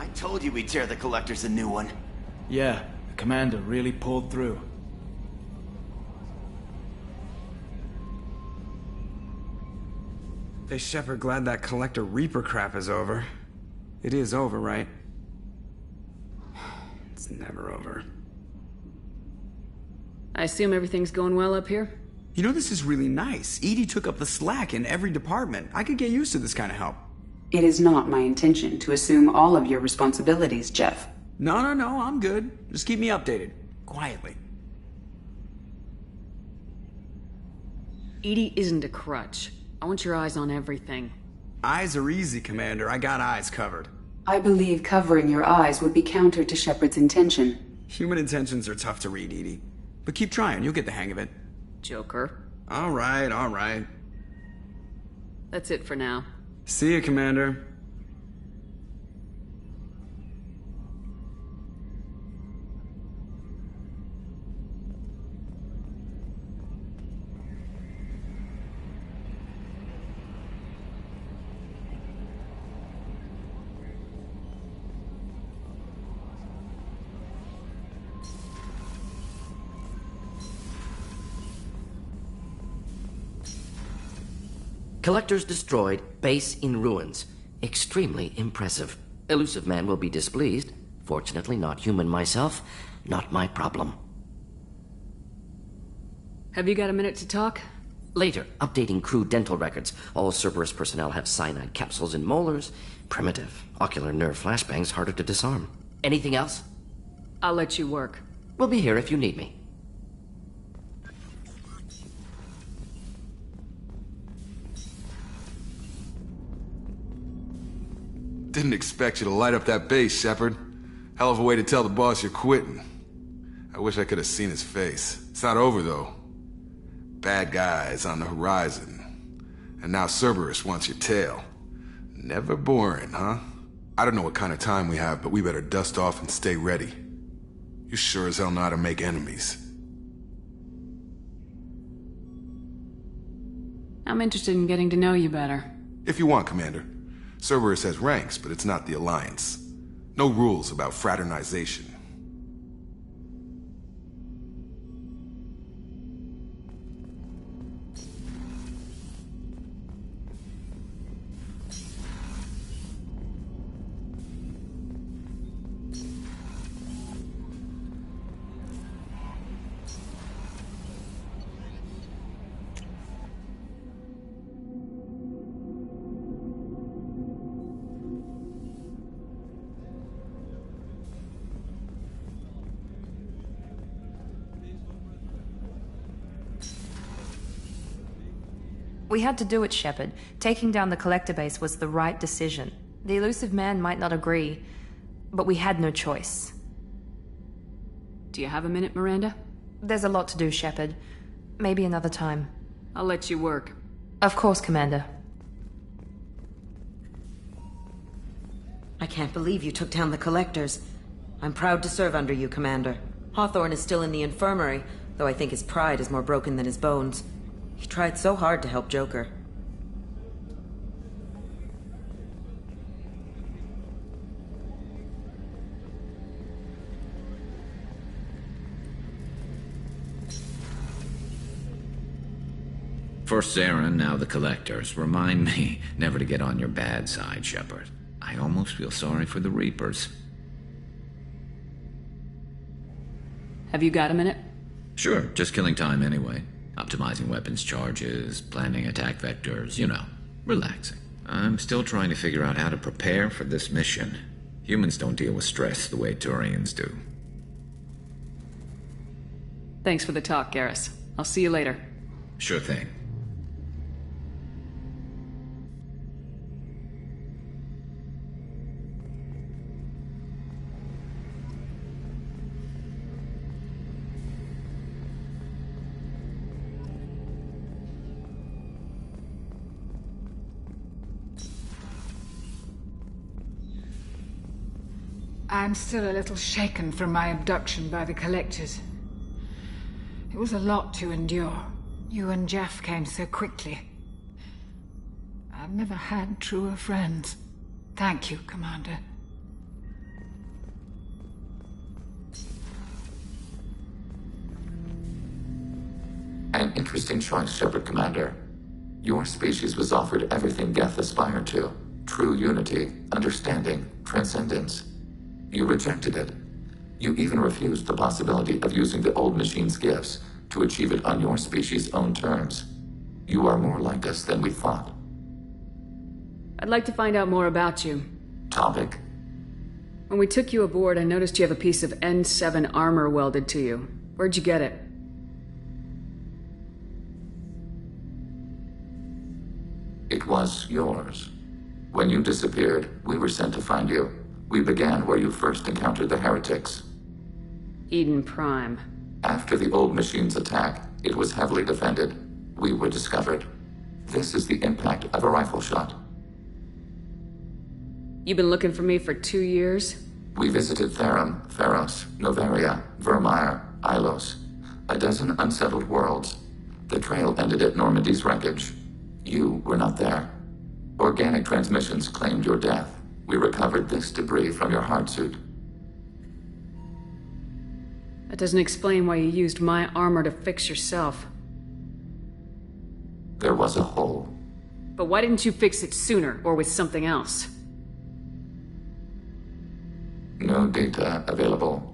I told you we'd tear the Collectors a new one. Yeah, the commander really pulled through. Hey, Shepard, glad that Collector Reaper crap is over. It is over, right? It's never over. I assume everything's going well up here? You know, this is really nice. EDI took up the slack in every department. I could get used to this kind of help. It is not my intention to assume all of your responsibilities, Jeff. No, I'm good. Just keep me updated. Quietly. EDI isn't a crutch. I want your eyes on everything. Eyes are easy, Commander. I got eyes covered. I believe covering your eyes would be counter to Shepard's intention. Human intentions are tough to read, EDI. But keep trying. You'll get the hang of it. Joker. All right. That's it for now. See you, Commander. Collectors destroyed, base in ruins. Extremely impressive. Elusive man will be displeased. Fortunately, not human myself. Not my problem. Have you got a minute to talk? Later, updating crew dental records. All Cerberus personnel have cyanide capsules in molars. Primitive. Ocular nerve flashbangs harder to disarm. Anything else? I'll let you work. We'll be here if you need me. Didn't expect you to light up that base, Shepard. Hell of a way to tell the boss you're quitting. I wish I could have seen his face. It's not over, though. Bad guys on the horizon. And now Cerberus wants your tail. Never boring, huh? I don't know what kind of time we have, but we better dust off and stay ready. You sure as hell know how to make enemies. I'm interested in getting to know you better. If you want, Commander. Cerberus has ranks, but it's not the Alliance. No rules about fraternization. We had to do it, Shepard. Taking down the Collector base was the right decision. The Elusive Man might not agree, but we had no choice. Do you have a minute, Miranda? There's a lot to do, Shepard. Maybe another time. I'll let you work. Of course, Commander. I can't believe you took down the Collectors. I'm proud to serve under you, Commander. Hawthorne is still in the infirmary, though I think his pride is more broken than his bones. He tried so hard to help Joker. First Saren, now the Collectors. Remind me never to get on your bad side, Shepard. I almost feel sorry for the Reapers. Have you got a minute? Sure, just killing time anyway. Optimizing weapons charges, planning attack vectors, you know, relaxing. I'm still trying to figure out how to prepare for this mission. Humans don't deal with stress the way Turians do. Thanks for the talk, Garrus. I'll see you later. Sure thing. I'm still a little shaken from my abduction by the Collectors. It was a lot to endure. You and Jeff came so quickly. I've never had truer friends. Thank you, Commander. An interesting choice, Shepard Commander. Your species was offered everything Geth aspired to. True unity, understanding, transcendence. You rejected it. You even refused the possibility of using the old machine's gifts to achieve it on your species' own terms. You are more like us than we thought. I'd like to find out more about you. Topic? When we took you aboard, I noticed you have a piece of N7 armor welded to you. Where'd you get it? It was yours. When you disappeared, we were sent to find you. We began where you first encountered the heretics. Eden Prime. After the old machine's attack, it was heavily defended. We were discovered. This is the impact of a rifle shot. You've been looking for me for 2 years? We visited Therum, Theros, Novaria, Vermeer, Ilos. A dozen unsettled worlds. The trail ended at Normandy's wreckage. You were not there. Organic transmissions claimed your death. We recovered this debris from your hard suit. That doesn't explain why you used my armor to fix yourself. There was a hole. But why didn't you fix it sooner, or with something else? No data available.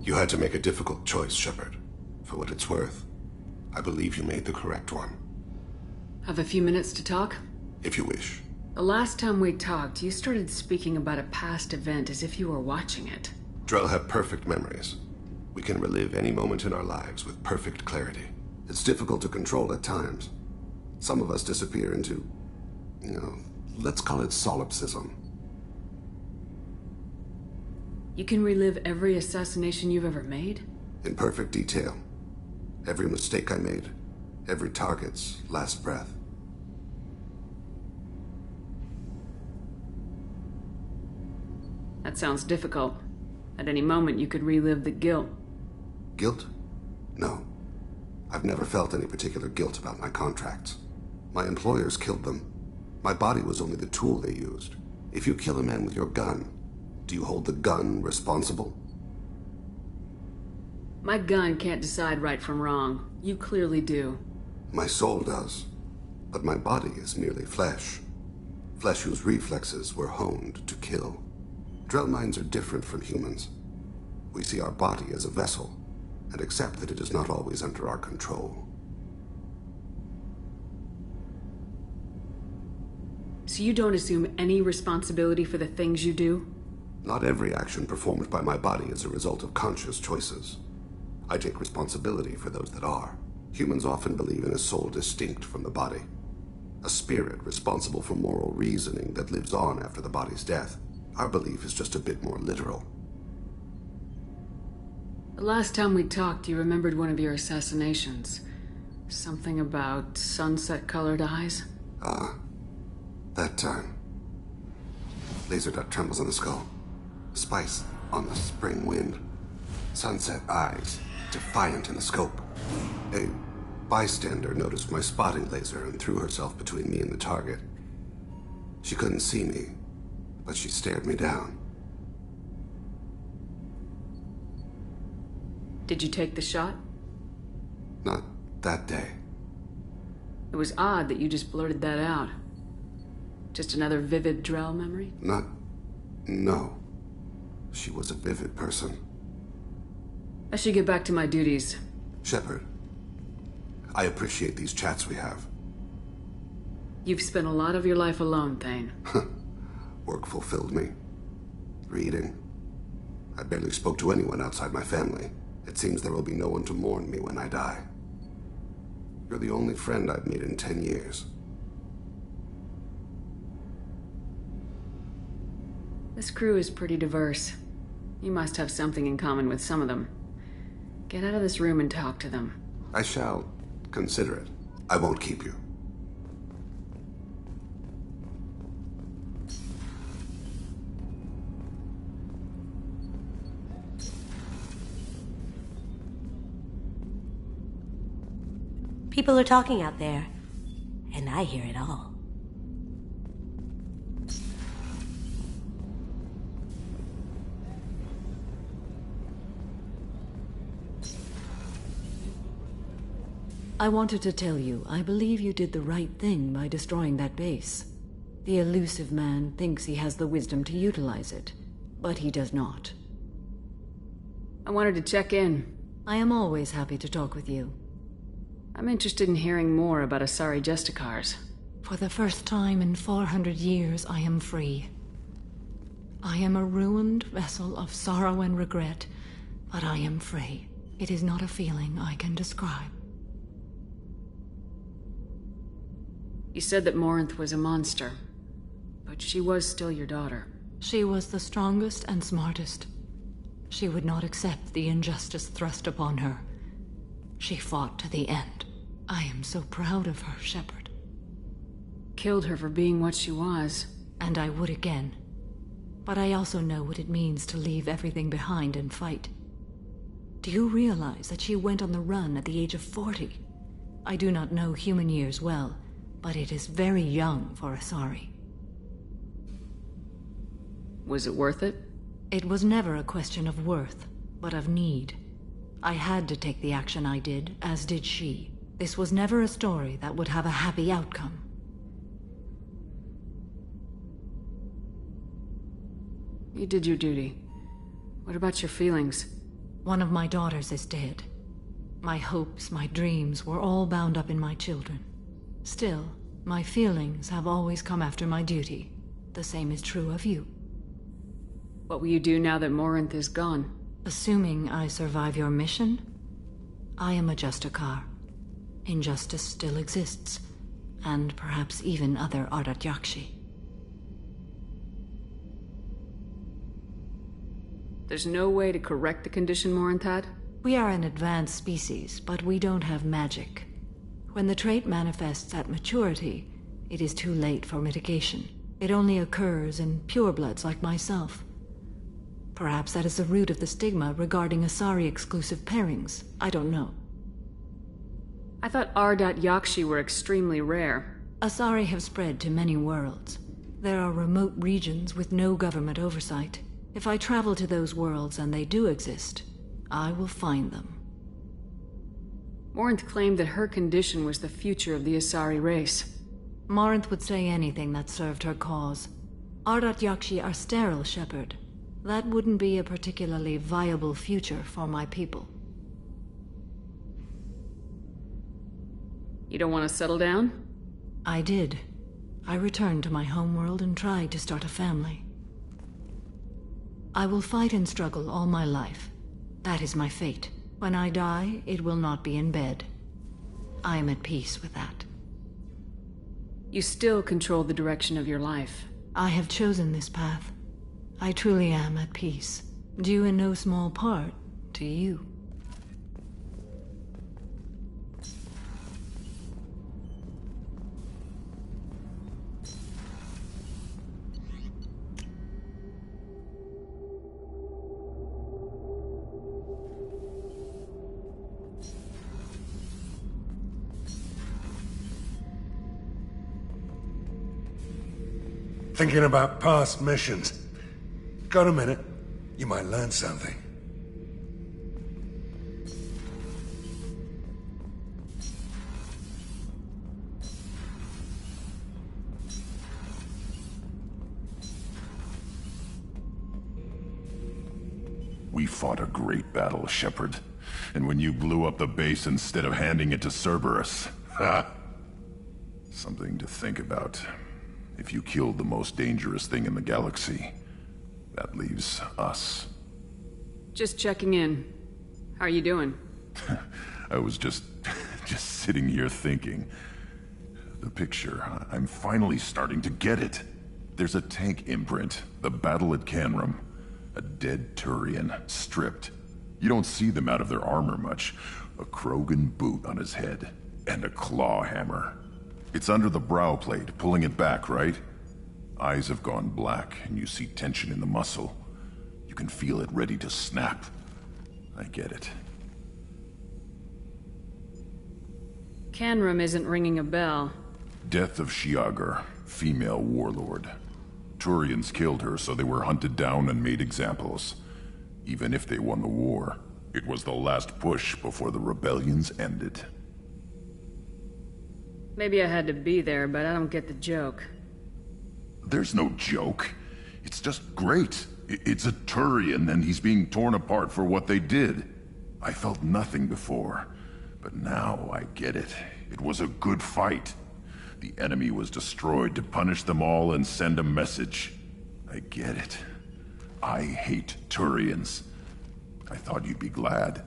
You had to make a difficult choice, Shepard. For what it's worth, I believe you made the correct one. Have a few minutes to talk? If you wish. The last time we talked, you started speaking about a past event as if you were watching it. Drell have perfect memories. We can relive any moment in our lives with perfect clarity. It's difficult to control at times. Some of us disappear into, let's call it solipsism. You can relive every assassination you've ever made? In perfect detail. Every mistake I made. Every target's last breath. That sounds difficult. At any moment, you could relive the guilt. Guilt? No. I've never felt any particular guilt about my contracts. My employers killed them. My body was only the tool they used. If you kill a man with your gun, do you hold the gun responsible? My gun can't decide right from wrong. You clearly do. My soul does. But my body is merely flesh. Flesh whose reflexes were honed to kill. Drell minds are different from humans. We see our body as a vessel, and accept that it is not always under our control. So you don't assume any responsibility for the things you do? Not every action performed by my body is a result of conscious choices. I take responsibility for those that are. Humans often believe in a soul distinct from the body. A spirit responsible for moral reasoning that lives on after the body's death. Our belief is just a bit more literal. The last time we talked, you remembered one of your assassinations. Something about sunset-colored eyes? That time. Laser dot trembles on the skull. Spice on the spring wind. Sunset eyes, defiant in the scope. A bystander noticed my spotting laser and threw herself between me and the target. She couldn't see me, but she stared me down. Did you take the shot? Not that day. It was odd that you just blurted that out. Just another vivid Drell memory? No. She was a vivid person. I should get back to my duties. Shepard, I appreciate these chats we have. You've spent a lot of your life alone, Thane. Work fulfilled me. Reading. I barely spoke to anyone outside my family. It seems there will be no one to mourn me when I die. You're the only friend I've made in 10 years. This crew is pretty diverse. You must have something in common with some of them. Get out of this room and talk to them. I shall consider it. I won't keep you. People are talking out there, and I hear it all. I wanted to tell you, I believe you did the right thing by destroying that base. The elusive man thinks he has the wisdom to utilize it, but he does not. I wanted to check in. I am always happy to talk with you. I'm interested in hearing more about Asari Justicars. For the first time in 400 years, I am free. I am a ruined vessel of sorrow and regret, but I am free. It is not a feeling I can describe. You said that Morinth was a monster, but she was still your daughter. She was the strongest and smartest. She would not accept the injustice thrust upon her. She fought to the end. I am so proud of her, Shepard. Killed her for being what she was. And I would again. But I also know what it means to leave everything behind and fight. Do you realize that she went on the run at the age of 40? I do not know human years well, but it is very young for Asari. Was it worth it? It was never a question of worth, but of need. I had to take the action I did, as did she. This was never a story that would have a happy outcome. You did your duty. What about your feelings? One of my daughters is dead. My hopes, my dreams were all bound up in my children. Still, my feelings have always come after my duty. The same is true of you. What will you do now that Morinth is gone? Assuming I survive your mission, I am a Justicar. Injustice still exists, and perhaps even other Ardat Yakshi. There's no way to correct the condition Morinth had? We are an advanced species, but we don't have magic. When the trait manifests at maturity, it is too late for mitigation. It only occurs in purebloods like myself. Perhaps that is the root of the stigma regarding Asari-exclusive pairings. I don't know. I thought Ardat Yakshi were extremely rare. Asari have spread to many worlds. There are remote regions with no government oversight. If I travel to those worlds, and they do exist, I will find them. Morinth claimed that her condition was the future of the Asari race. Morinth would say anything that served her cause. Ardat Yakshi are sterile, Shepard. That wouldn't be a particularly viable future for my people. You don't want to settle down? I did. I returned to my homeworld and tried to start a family. I will fight and struggle all my life. That is my fate. When I die, it will not be in bed. I am at peace with that. You still control the direction of your life. I have chosen this path. I truly am at peace, due in no small part to you. Thinking about past missions. Got a minute? You might learn something. We fought a great battle, Shepard. And when you blew up the base instead of handing it to Cerberus, ha! Something to think about. If you killed the most dangerous thing in the galaxy, that leaves us. Just checking in. How are you doing? I was just sitting here thinking. The picture, I'm finally starting to get it. There's a tank imprint, the battle at Canrum. A dead Turian, stripped. You don't see them out of their armor much. A Krogan boot on his head, and a claw hammer. It's under the brow plate, pulling it back, right? Eyes have gone black, and you see tension in the muscle. You can feel it ready to snap. I get it. Canrum isn't ringing a bell. Death of Shiagar, female warlord. Turians killed her, so they were hunted down and made examples. Even if they won the war, it was the last push before the rebellions ended. Maybe I had to be there, but I don't get the joke. There's no joke. It's just great. It's a Turian, and he's being torn apart for what they did. I felt nothing before, but now I get it. It was a good fight. The enemy was destroyed to punish them all and send a message. I get it. I hate Turians. I thought you'd be glad.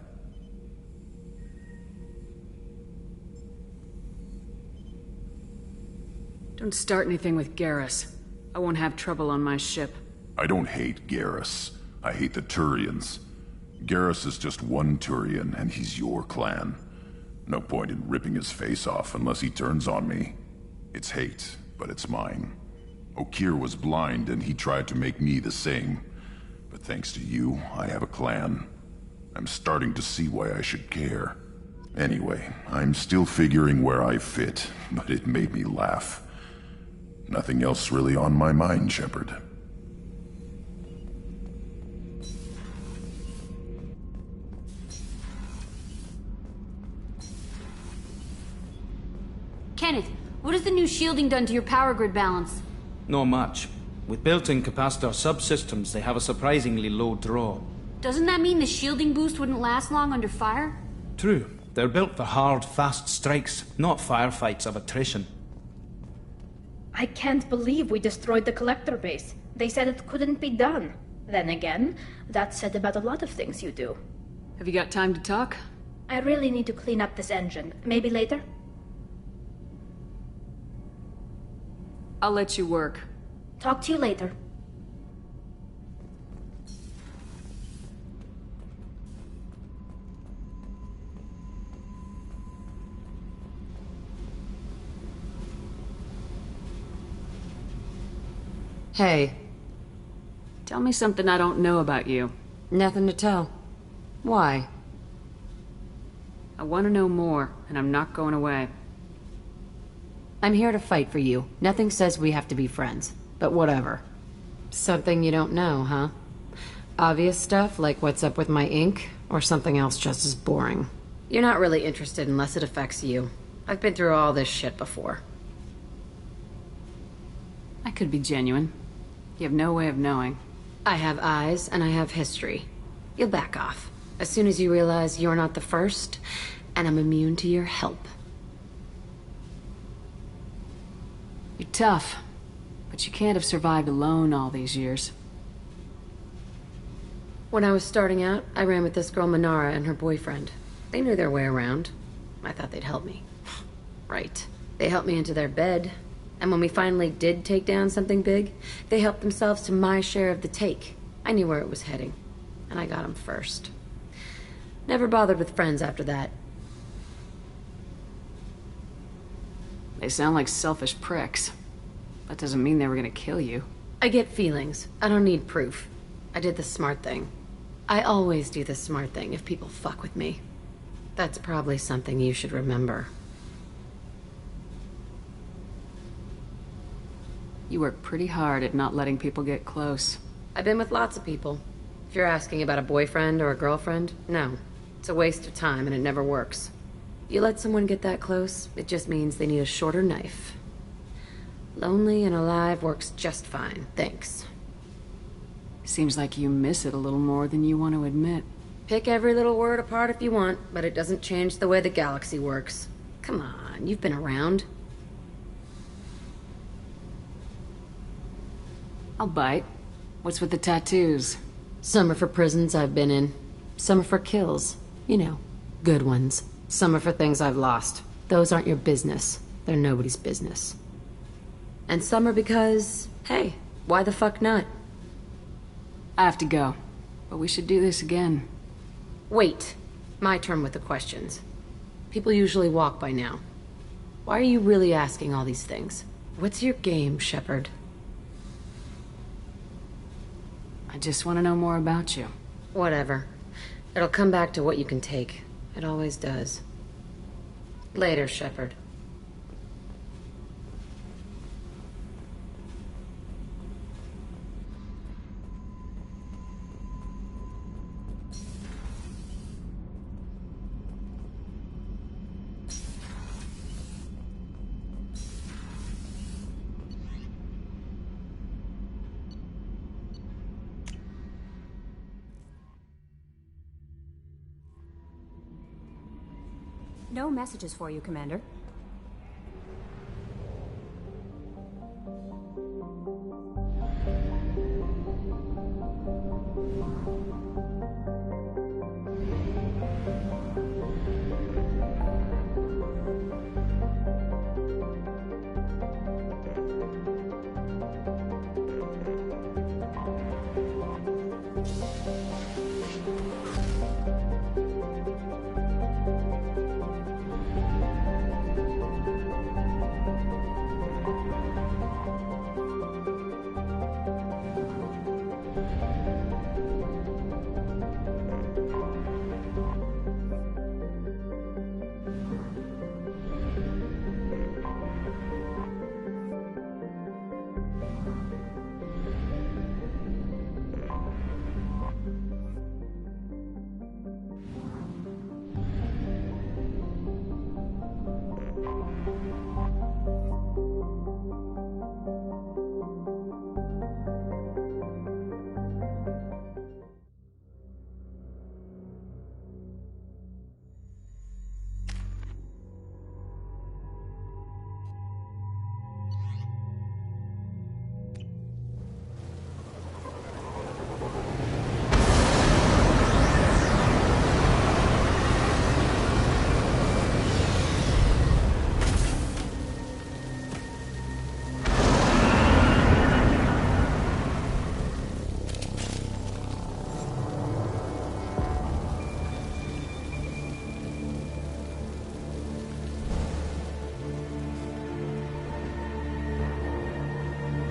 Don't start anything with Garrus. I won't have trouble on my ship. I don't hate Garrus. I hate the Turians. Garrus is just one Turian, and he's your clan. No point in ripping his face off unless he turns on me. It's hate, but it's mine. Okir was blind, and he tried to make me the same. But thanks to you, I have a clan. I'm starting to see why I should care. Anyway, I'm still figuring where I fit, but it made me laugh. Nothing else really on my mind, Shepard. Kenneth, what has the new shielding done to your power grid balance? Not much. With built-in capacitor subsystems, they have a surprisingly low draw. Doesn't that mean the shielding boost wouldn't last long under fire? True. They're built for hard, fast strikes, not firefights of attrition. I can't believe we destroyed the collector base. They said it couldn't be done. Then again, that's said about a lot of things you do. Have you got time to talk? I really need to clean up this engine. Maybe later? I'll let you work. Talk to you later. Hey. Tell me something I don't know about you. Nothing to tell. Why? I want to know more, and I'm not going away. I'm here to fight for you. Nothing says we have to be friends. But whatever. Something you don't know, huh? Obvious stuff, like what's up with my ink, or something else just as boring? You're not really interested unless it affects you. I've been through all this shit before. I could be genuine. You have no way of knowing. I have eyes, and I have history. You'll back off. As soon as you realize you're not the first, and I'm immune to your help. You're tough, but you can't have survived alone all these years. When I was starting out, I ran with this girl Manara and her boyfriend. They knew their way around. I thought they'd help me. Right. They helped me into their bed. And when we finally did take down something big, they helped themselves to my share of the take. I knew where it was heading, and I got them first. Never bothered with friends after that. They sound like selfish pricks. That doesn't mean they were gonna kill you. I get feelings. I don't need proof. I did the smart thing. I always do the smart thing if people fuck with me. That's probably something you should remember. You work pretty hard at not letting people get close. I've been with lots of people. If you're asking about a boyfriend or a girlfriend, no. It's a waste of time and it never works. You let someone get that close, it just means they need a shorter knife. Lonely and alive works just fine, thanks. Seems like you miss it a little more than you want to admit. Pick every little word apart if you want, but it doesn't change the way the galaxy works. Come on, you've been around. I'll bite. What's with the tattoos? Some are for prisons I've been in. Some are for kills. You know, good ones. Some are for things I've lost. Those aren't your business. They're nobody's business. And some are because, hey, why the fuck not? I have to go, but we should do this again. Wait. My turn with the questions. People usually walk by now. Why are you really asking all these things? What's your game, Shepard? I just want to know more about you. Whatever. It'll come back to what you can take. It always does. Later, Shepard. No messages for you, Commander.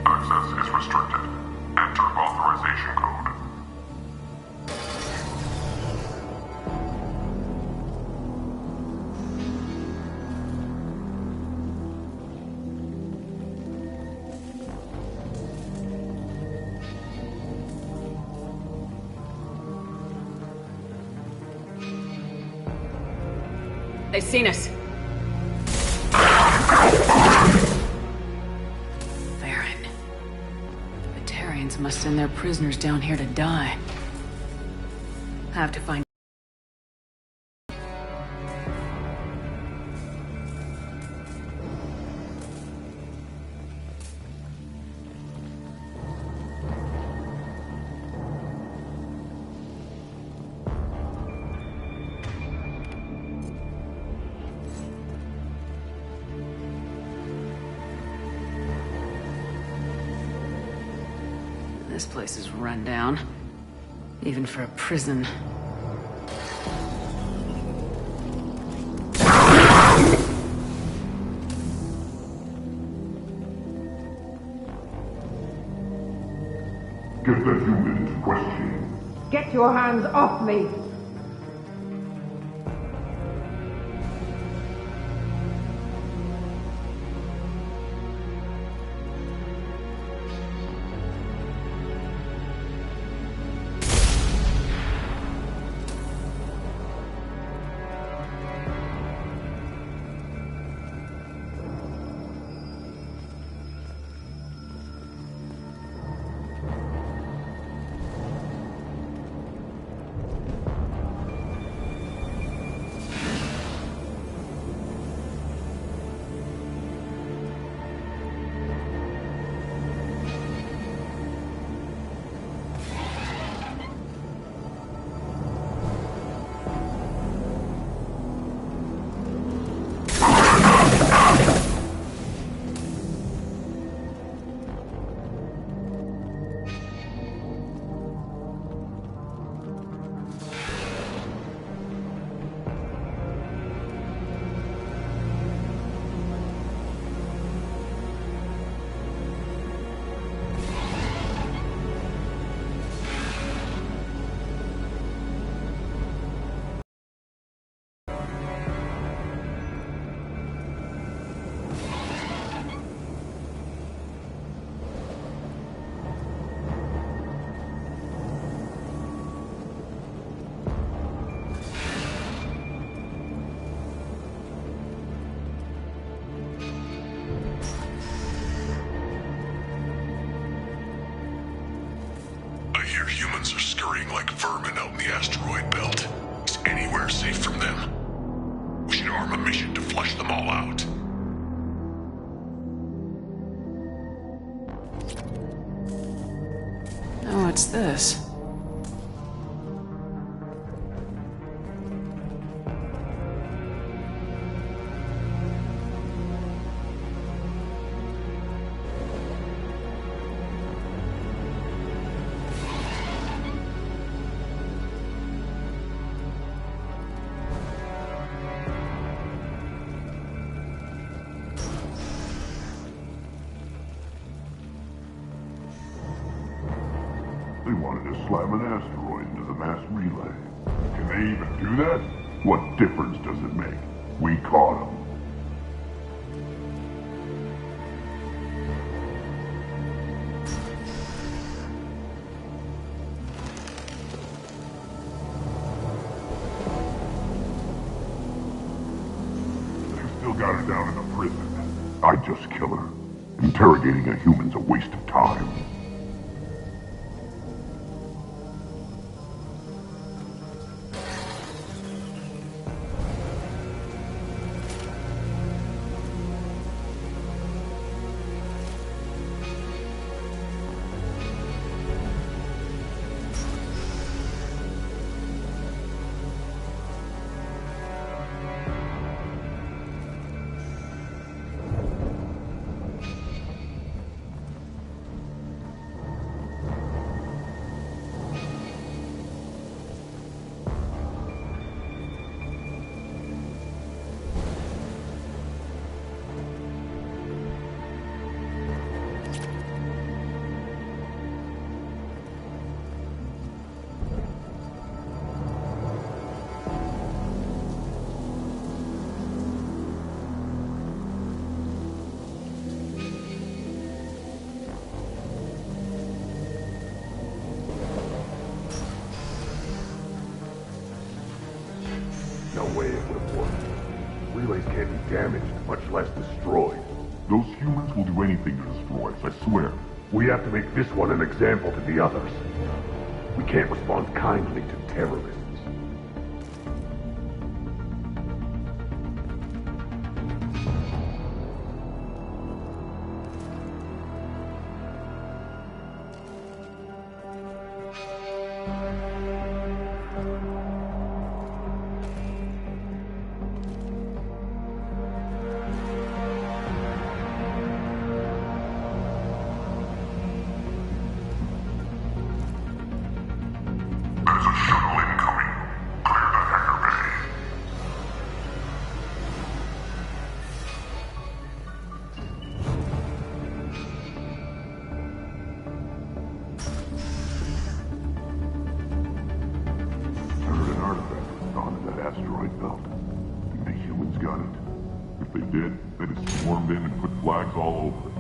Access is restricted. Enter authorization code. They've seen us. Farron. The Batarians must send their prisoners down here to die. I have to find... This place is run down. Even for a prison. Get the human to question. Get your hands off me! like vermin out in the asteroid belt. Is anywhere safe from them? We should arm a mission to flush them all out. Oh, what's this? They wanted to slam an asteroid into the mass relay. Can they even do that? What difference does it make? We caught them. They've still got her down in the prison. I'd just kill her. Interrogating a human's a waste of time. No way it would have worked. Relays can't be damaged, much less destroyed. Those humans will do anything to destroy us, I swear. We have to make this one an example to the others. We can't respond kindly to terrorists. Asteroid belt. Think the humans got it? If they did, they'd have swarmed in and put flags all over it.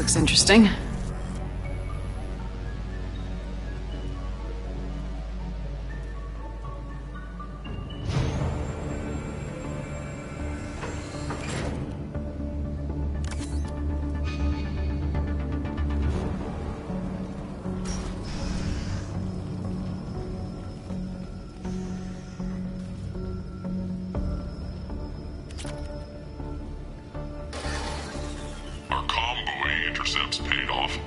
looks interesting. Intercepts paid off.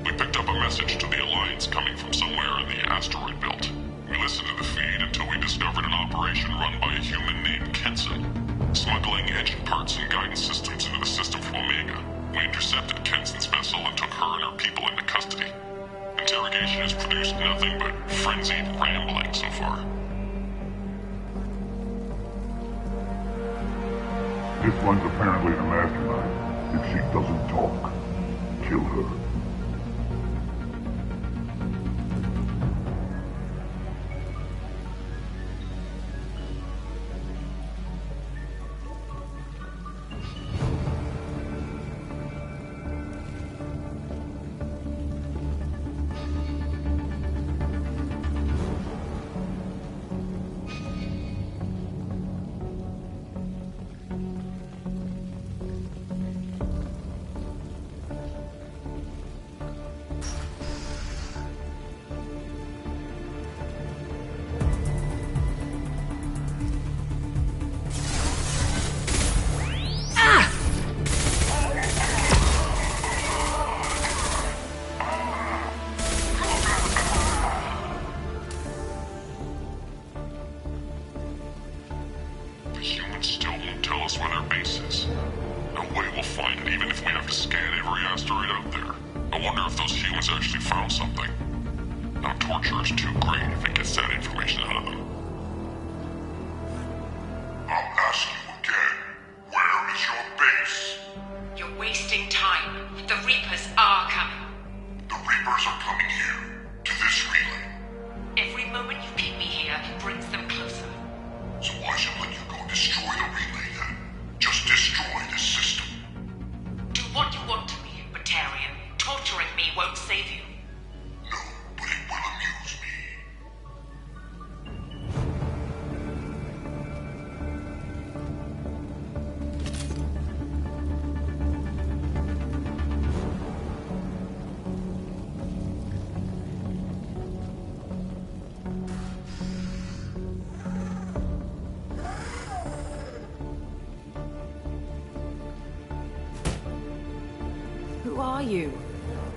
We picked up a message to the Alliance coming from somewhere in the asteroid belt. We listened to the feed until we discovered an operation run by a human named Kenson, smuggling engine parts and guidance systems into the system from Omega. We intercepted Kenson's vessel and took her and her people into custody. Interrogation has produced nothing but frenzied rambling so far. This one's apparently the mastermind. If she doesn't talk, kill her.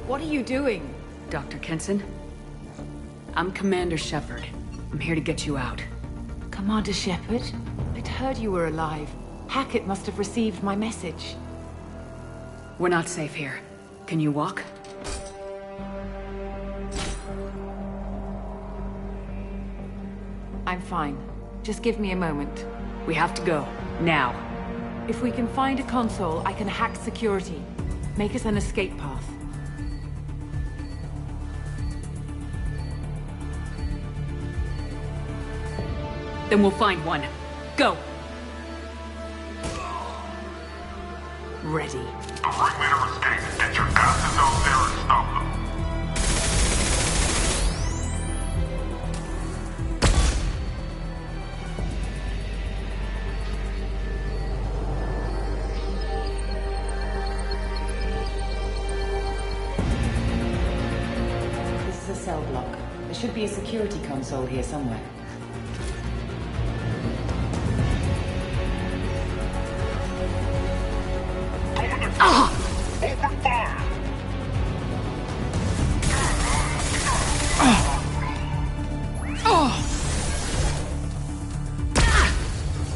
What are you doing? Dr. Kenson? I'm Commander Shepard. I'm here to get you out. Commander Shepard? I'd heard you were alive. Hackett must have received my message. We're not safe here. Can you walk? I'm fine. Just give me a moment. We have to go. Now. If we can find a console, I can hack security. Make us an escape path. Then we'll find one. Go! Ready. The ringleader escaped. Get your asses out there and stop them. This is a cell block. There should be a security console here somewhere. Open fire!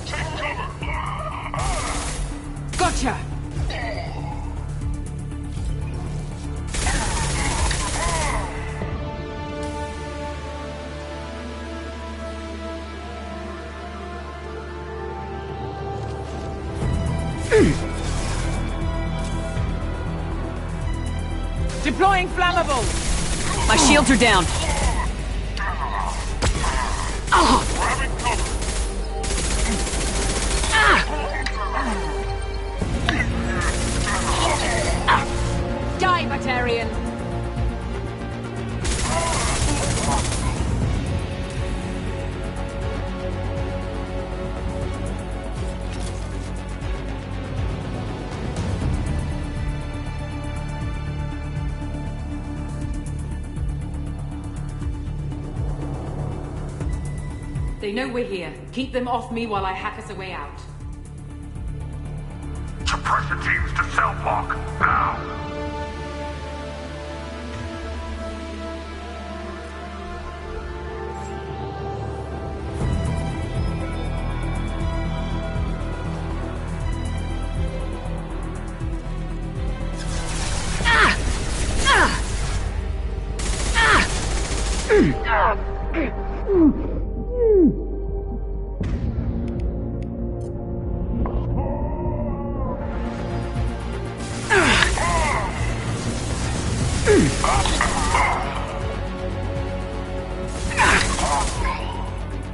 Take cover! Gotcha! Deploying flammable! My shields are down. Die They know we're here. Keep them off me while I hack us a way out. Suppressor teams to cell block, now!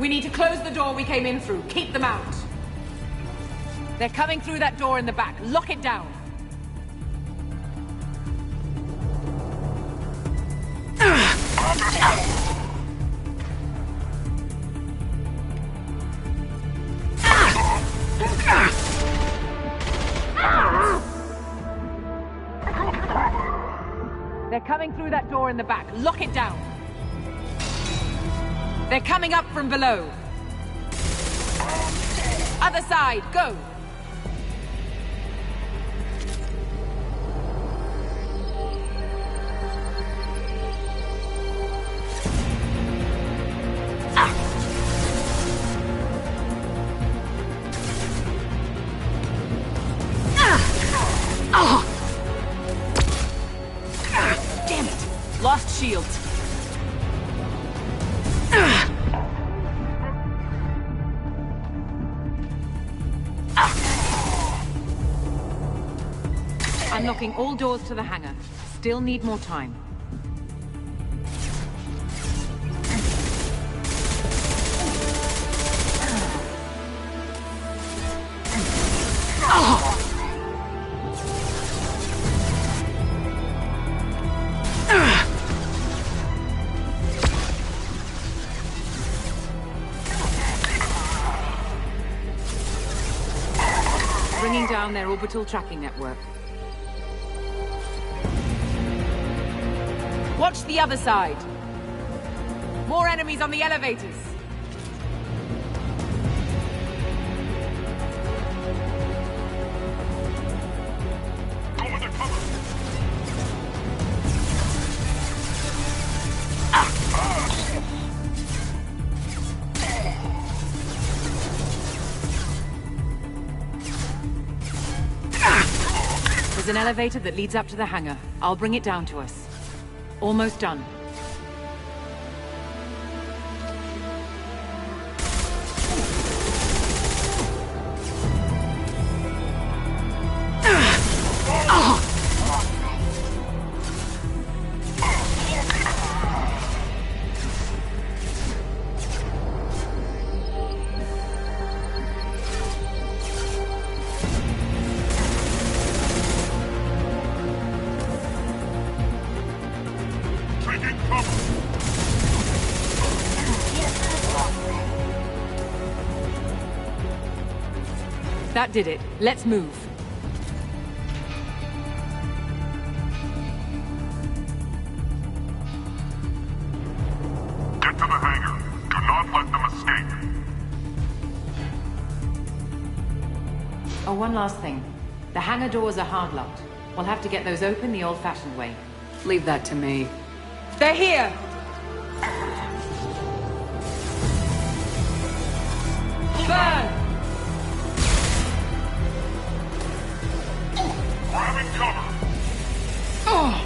We need to close the door we came in through. Keep them out. They're coming through that door in the back. Lock it down. They're coming through that door in the back. Lock it down. They're coming up from below. Other side, go! Damn it! Lost shields. Unlocking all doors to the hangar. Still need more time. Bringing down their orbital tracking network. Watch the other side. More enemies on the elevators. Go under cover! There's an elevator that leads up to the hangar. I'll bring it down to us. Almost done. That did it. Let's move. Get to the hangar. Do not let them escape. Oh, one last thing. The hangar doors are hard-locked. We'll have to get those open the old-fashioned way. Leave that to me. They're here! Burn! Grabbing cover! Oh!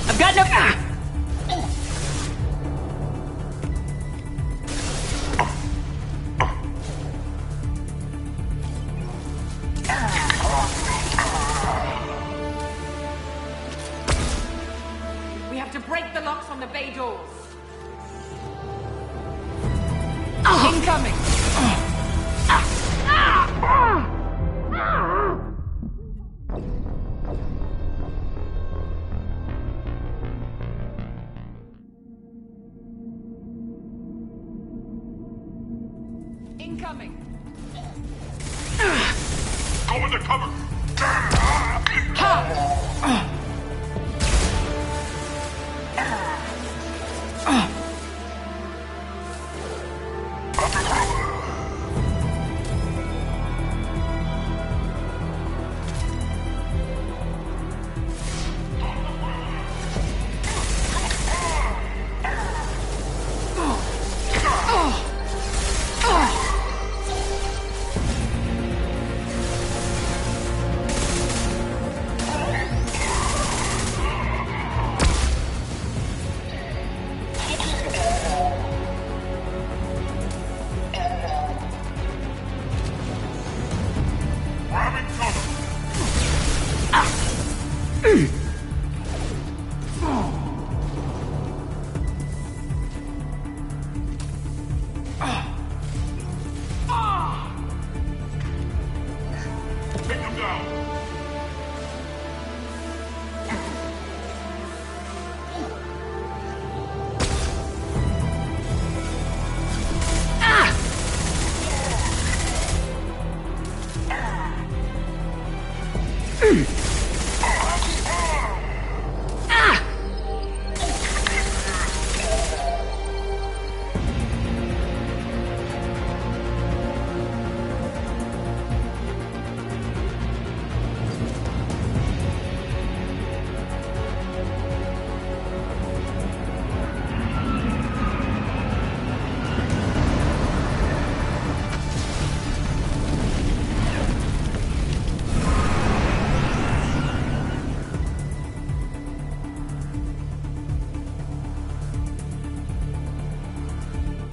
I've got no... We have to break the locks on the bay doors. Incoming! incoming! Go into cover!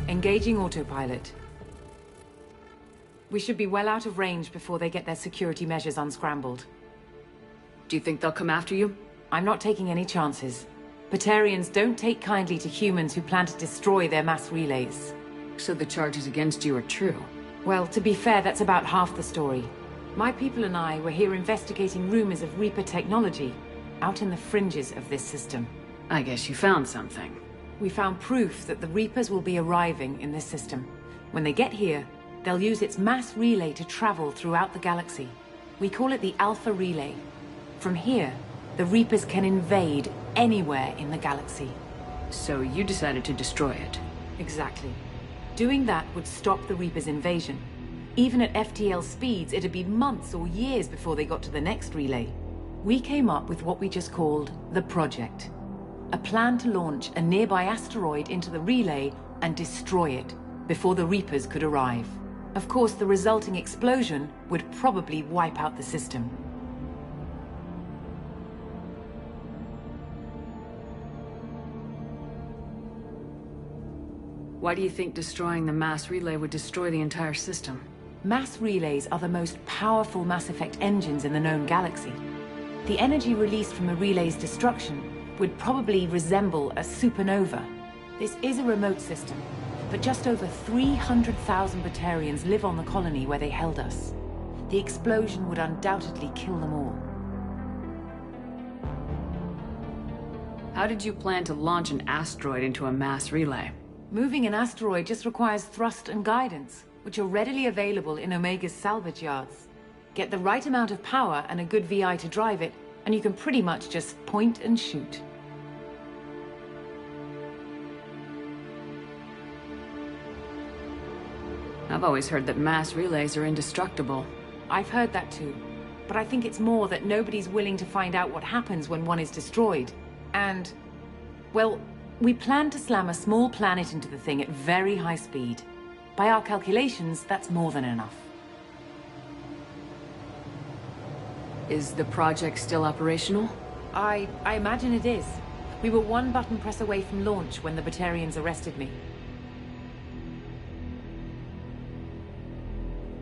Engaging autopilot. We should be well out of range before they get their security measures unscrambled. Do you think they'll come after you? I'm not taking any chances. Batarians don't take kindly to humans who plan to destroy their mass relays. So the charges against you are true? Well, to be fair, that's about half the story. My people and I were here investigating rumors of Reaper technology, out in the fringes of this system. I guess you found something. We found proof that the Reapers will be arriving in this system. When they get here, they'll use its mass relay to travel throughout the galaxy. We call it the Alpha Relay. From here, the Reapers can invade anywhere in the galaxy. So you decided to destroy it? Exactly. Doing that would stop the Reapers' invasion. Even at FTL speeds, it'd be months or years before they got to the next relay. We came up with what we just called the Project. A plan to launch a nearby asteroid into the relay and destroy it before the Reapers could arrive. Of course, the resulting explosion would probably wipe out the system. Why do you think destroying the mass relay would destroy the entire system? Mass relays are the most powerful Mass Effect engines in the known galaxy. The energy released from a relay's destruction would probably resemble a supernova. This is a remote system, but just over 300,000 Batarians live on the colony where they held us. The explosion would undoubtedly kill them all. How did you plan to launch an asteroid into a mass relay? Moving an asteroid just requires thrust and guidance, which are readily available in Omega's salvage yards. Get the right amount of power and a good VI to drive it, and you can pretty much just point and shoot. I've always heard that mass relays are indestructible. I've heard that too. But I think it's more that nobody's willing to find out what happens when one is destroyed. And, well, we plan to slam a small planet into the thing at very high speed. By our calculations, that's more than enough. Is the project still operational? I imagine it is. We were one button press away from launch when the Batarians arrested me.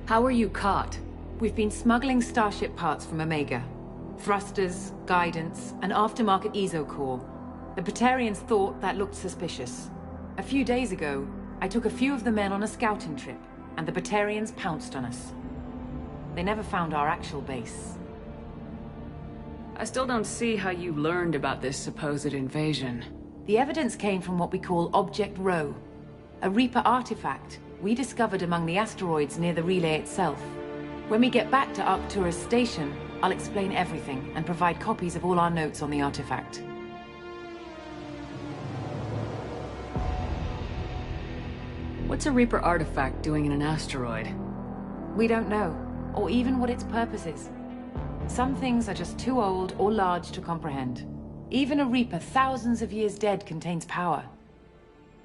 How were you caught? We've been smuggling Starship parts from Omega. Thrusters, guidance, and aftermarket ESO core. The Batarians thought that looked suspicious. A few days ago, I took a few of the men on a scouting trip, and the Batarians pounced on us. They never found our actual base. I still don't see how you learned about this supposed invasion. The evidence came from what we call Object Rho, a Reaper artifact we discovered among the asteroids near the relay itself. When we get back to Arcturus Station, I'll explain everything and provide copies of all our notes on the artifact. What's a Reaper artifact doing in an asteroid? We don't know, or even what its purpose is. Some things are just too old or large to comprehend. Even a Reaper thousands of years dead contains power.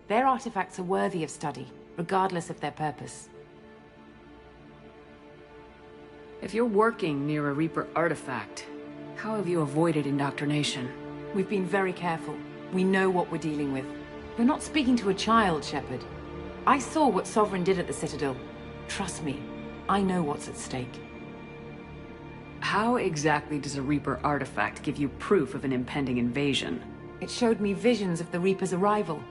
Their artifacts are worthy of study, regardless of their purpose. If you're working near a Reaper artifact, how have you avoided indoctrination? We've been very careful. We know what we're dealing with. We're not speaking to a child, Shepard. I saw what Sovereign did at the Citadel. Trust me, I know what's at stake. How exactly does a Reaper artifact give you proof of an impending invasion? It showed me visions of the Reaper's arrival.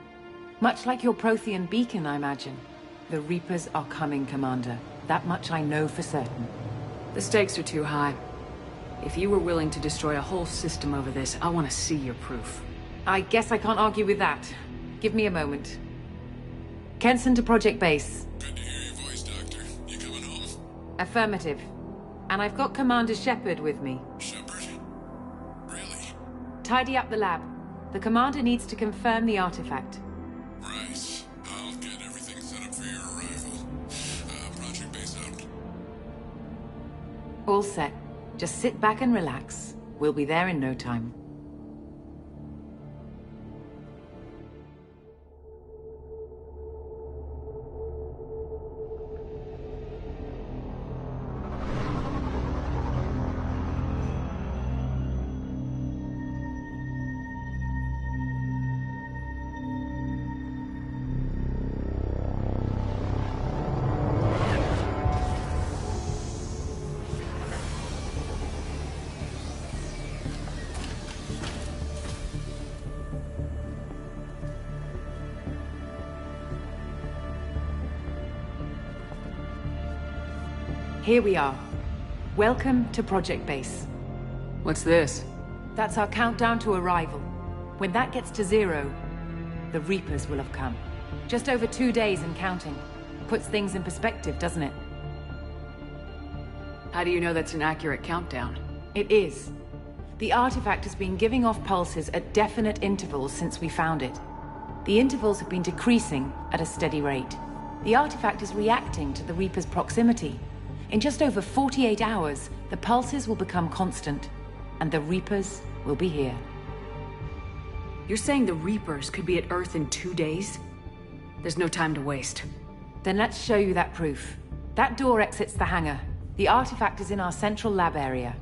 Much like your Prothean beacon, I imagine. The Reapers are coming, Commander. That much I know for certain. The stakes are too high. If you were willing to destroy a whole system over this, I want to see your proof. I guess I can't argue with that. Give me a moment. Kenson to Project Base. Good to hear your voice, Doctor. You coming home? Affirmative. And I've got Commander Shepard with me. Shepard? Really? Tidy up the lab. The Commander needs to confirm the artifact. Right. I'll get everything set up for your arrival. Project Base out. All set. Just sit back and relax. We'll be there in no time. Here we are. Welcome to Project Base. What's this? That's our countdown to arrival. When that gets to 0, the Reapers will have come. Just over 2 days and counting. Puts things in perspective, doesn't it? How do you know that's an accurate countdown? It is. The artifact has been giving off pulses at definite intervals since we found it. The intervals have been decreasing at a steady rate. The artifact is reacting to the Reaper's proximity. In just over 48 hours, the pulses will become constant, and the Reapers will be here. You're saying the Reapers could be at Earth in 2 days? There's no time to waste. Then let's show you that proof. That door exits the hangar. The artifact is in our central lab area.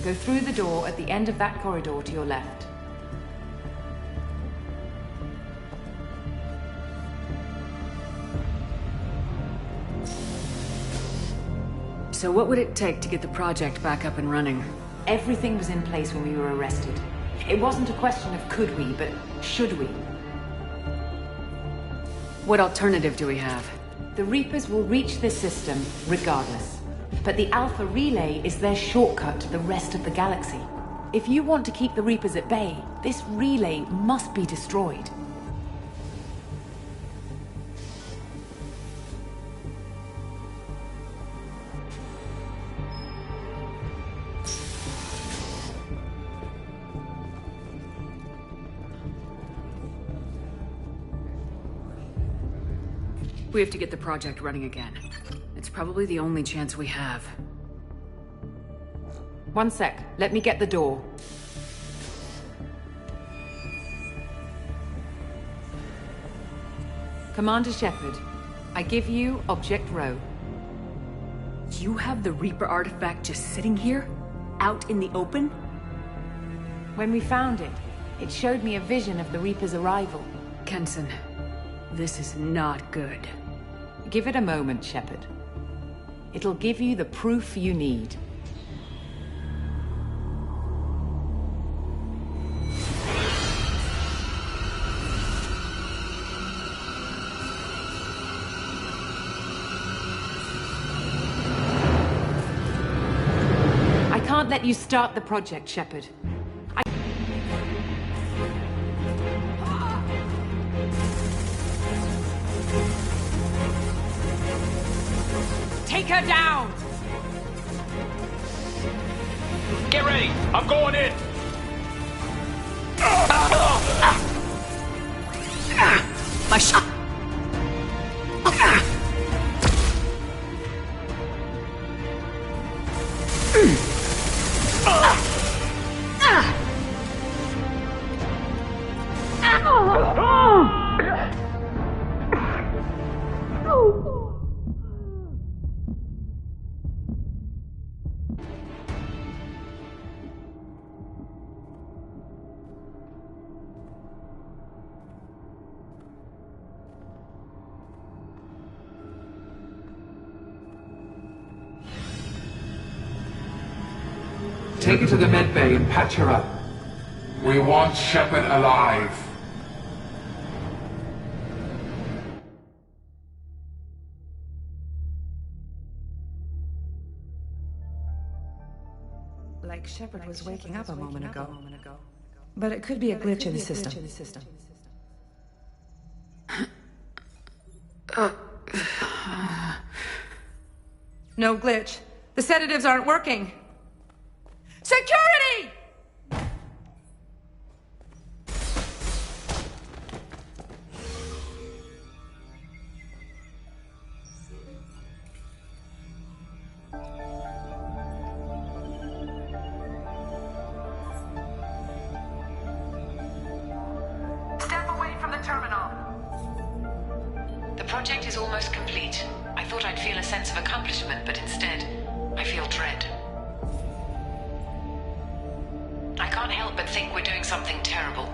Go through the door at the end of that corridor to your left. So what would it take to get the project back up and running? Everything was in place when we were arrested. It wasn't a question of could we, but should we. What alternative do we have? The Reapers will reach this system regardless. But the Alpha Relay is their shortcut to the rest of the galaxy. If you want to keep the Reapers at bay, this relay must be destroyed. We have to get the project running again. It's probably the only chance we have. 1 sec. Let me get the door. Commander Shepard, I give you Object Row. You have the Reaper artifact just sitting here? Out in the open? When we found it, it showed me a vision of the Reaper's arrival. Kenson, this is not good. Give it a moment, Shepard. It'll give you the proof you need. I can't let you start the project, Shepard. Take her down! Get ready! I'm going in! My shot! Take her to the med bay and patch her up. We want Shepard alive. Like Shepard was waking up a moment ago. But it could be a glitch in the system. No glitch. The sedatives aren't working. Security! Step away from the terminal. The project is almost complete. I thought I'd feel a sense of accomplishment, but instead, I feel dread. I can't help but think we're doing something terrible.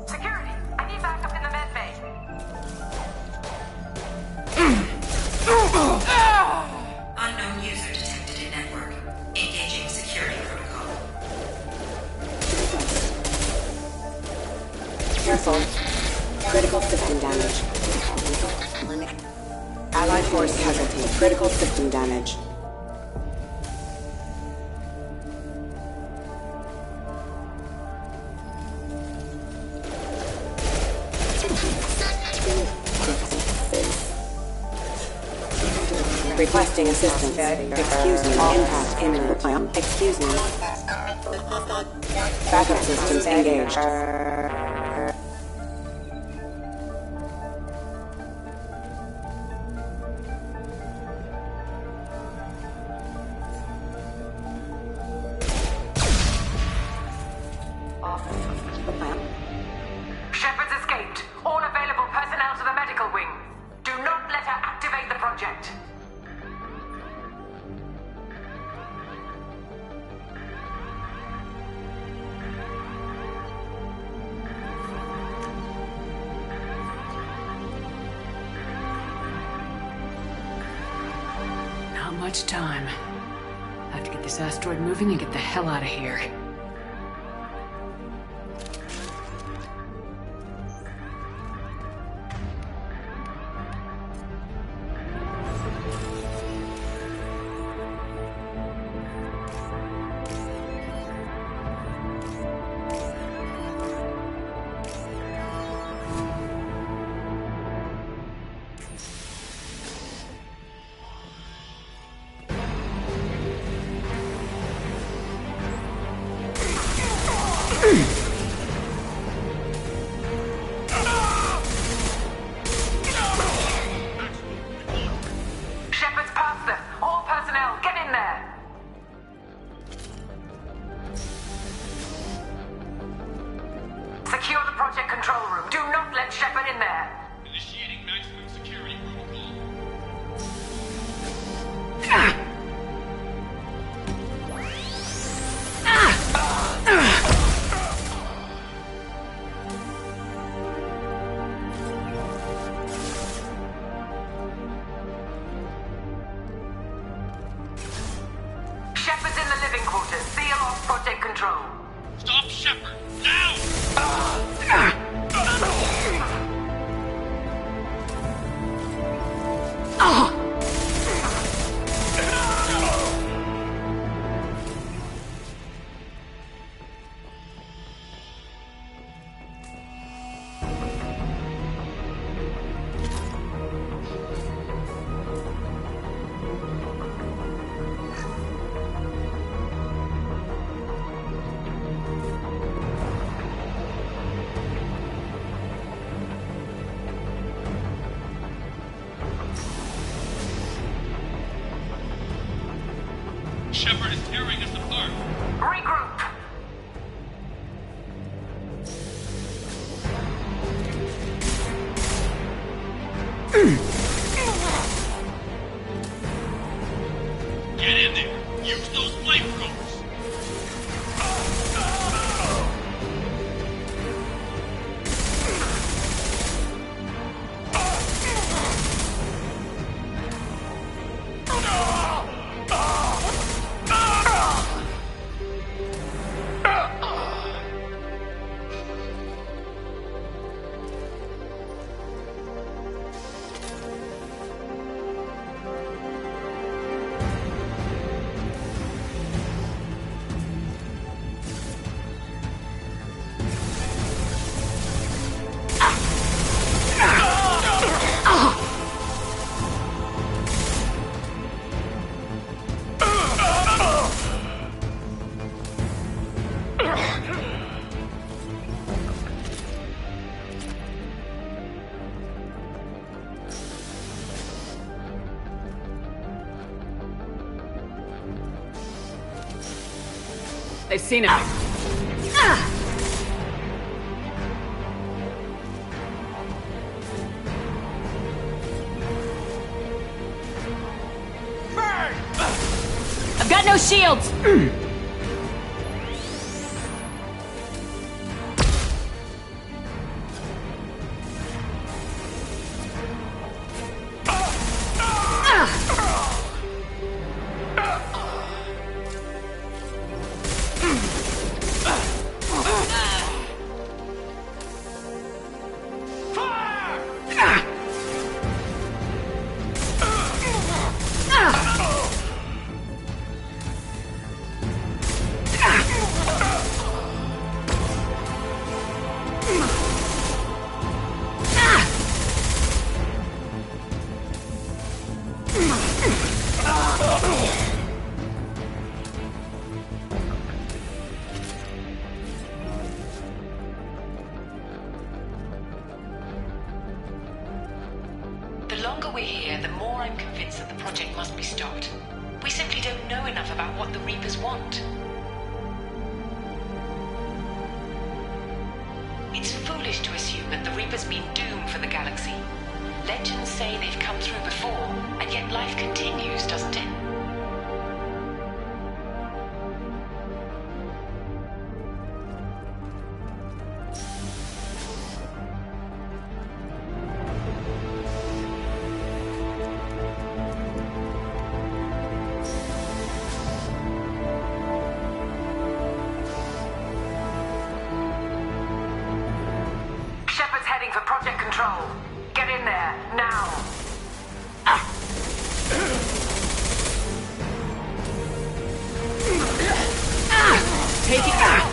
Security, I need backup in the med bay. Unknown user detected in network. Engaging security protocol. Careful. Critical system damage. Allied force casualty. Critical system damage. Requesting assistance. Excuse me. Impact imminent. Excuse me. Backup systems engaged. Shepard's escaped. All available personnel to the medical wing. Do not let her activate the project. Not much time. I have to get this asteroid moving and get the hell out of here. Shepard's past them. All personnel, get in there. Secure the project control room. Do not let Shepard in there. Initiating maximum security protocol. Shepard's in the living quarters. Seal off project control. Stop Shepard! Now! Shepard is tearing us apart. Regroup. Get in there. Use those flamethrowers. They've seen him. I've got no shields! The longer we're here, the more I'm convinced that the project must be stopped. We simply don't know enough about what the Reapers want. It's foolish to assume that the Reapers mean doom for the galaxy. Legends say they've come through before, and yet life continues, doesn't it? Shepard's heading for Project Control. Get in there, now! Take it out!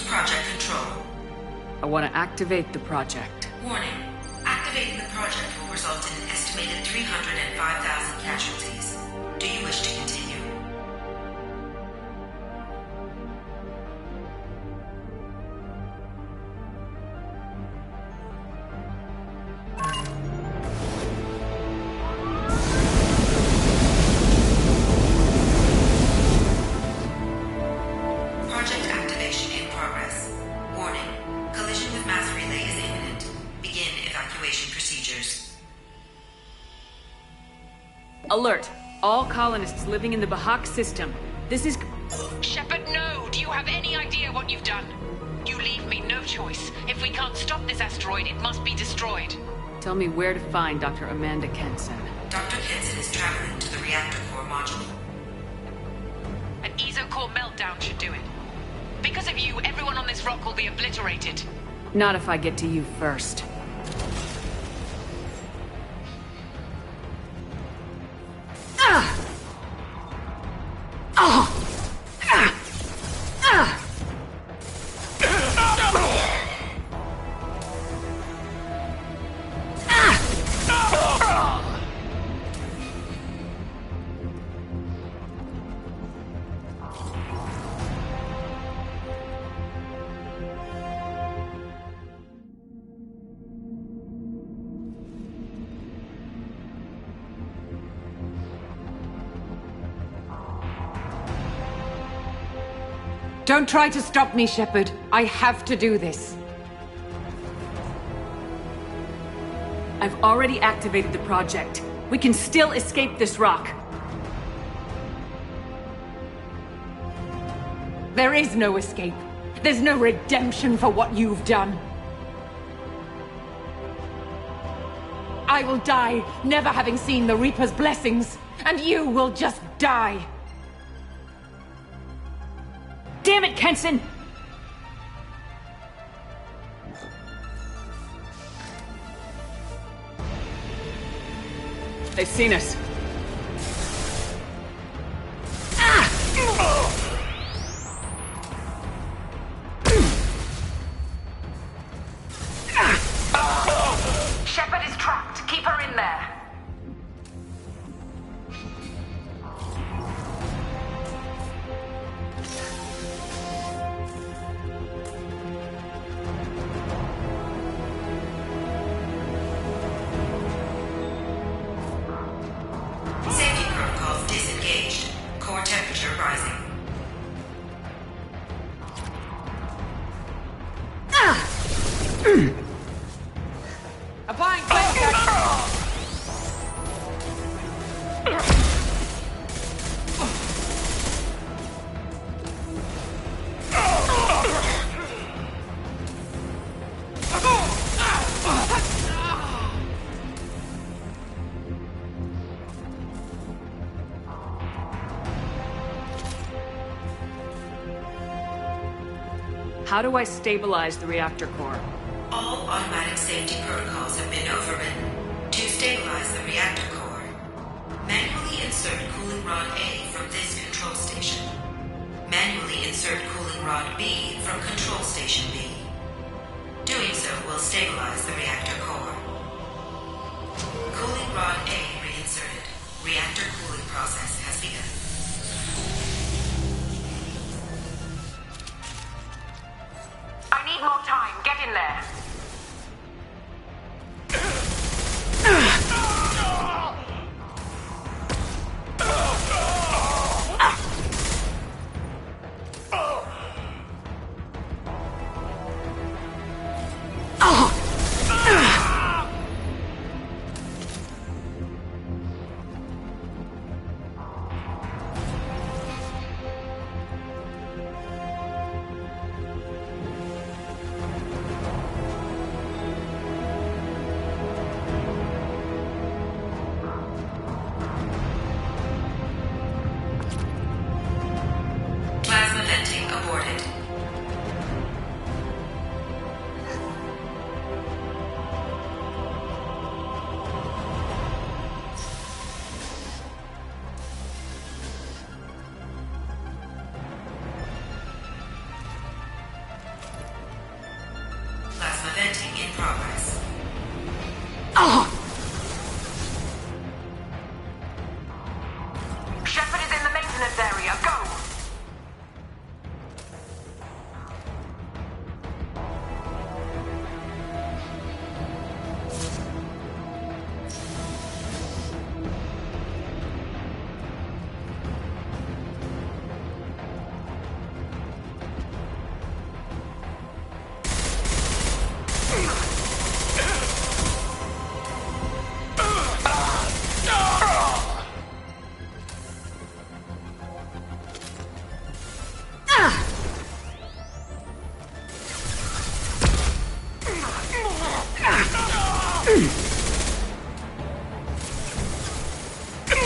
project control. I want to activate the project. Warning. Activating the project will result in an estimated 305,000 casualties. Do you wish to continue? Project activation in progress. Warning. Collision with mass relay is imminent. Begin evacuation procedures. Alert! All colonists living in the Bahak system. This is... Shepard, no! Do you have any idea what you've done? You leave me no choice. If we can't stop this asteroid, it must be destroyed. Tell me where to find Dr. Amanda Kenson. Dr. Kenson is traveling to the reactor core module. An ESO-core meltdown should do it. Because of you, everyone on this rock will be obliterated. Not if I get to you first. Don't try to stop me, Shepard. I have to do this. I've already activated the project. We can still escape this rock. There is no escape. There's no redemption for what you've done. I will die, never having seen the Reaper's blessings, and you will just die. Damn it, Kenson! They've seen us. Shepard is trapped. Keep her in there. Safety protocols disengaged. Core temperature rising. Applying flame. How do I stabilize the reactor core? All automatic safety protocols have been overridden. To stabilize the reactor core, manually insert cooling rod A from this control station. Manually insert cooling rod B from control station B. Doing so will stabilize the reactor core. Cooling rod A reinserted. Reactor cooling process has begun. I need more time. Get in there.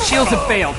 Shields have failed.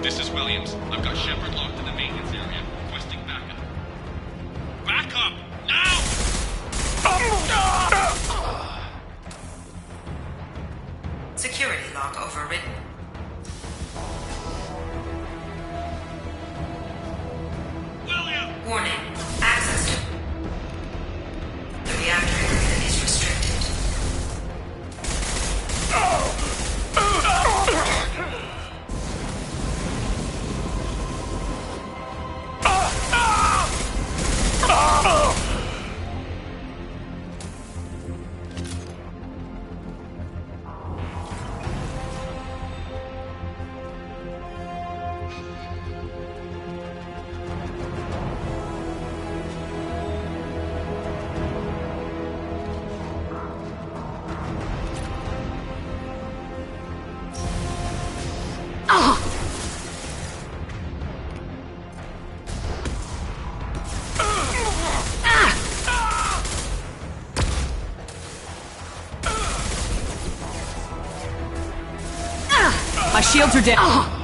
This is Williams. I've got Shepard locked in the maintenance area, requesting backup. Backup! Now! Security lock overridden. William! Warning. Access to... The reactor area is restricted. My shields are down.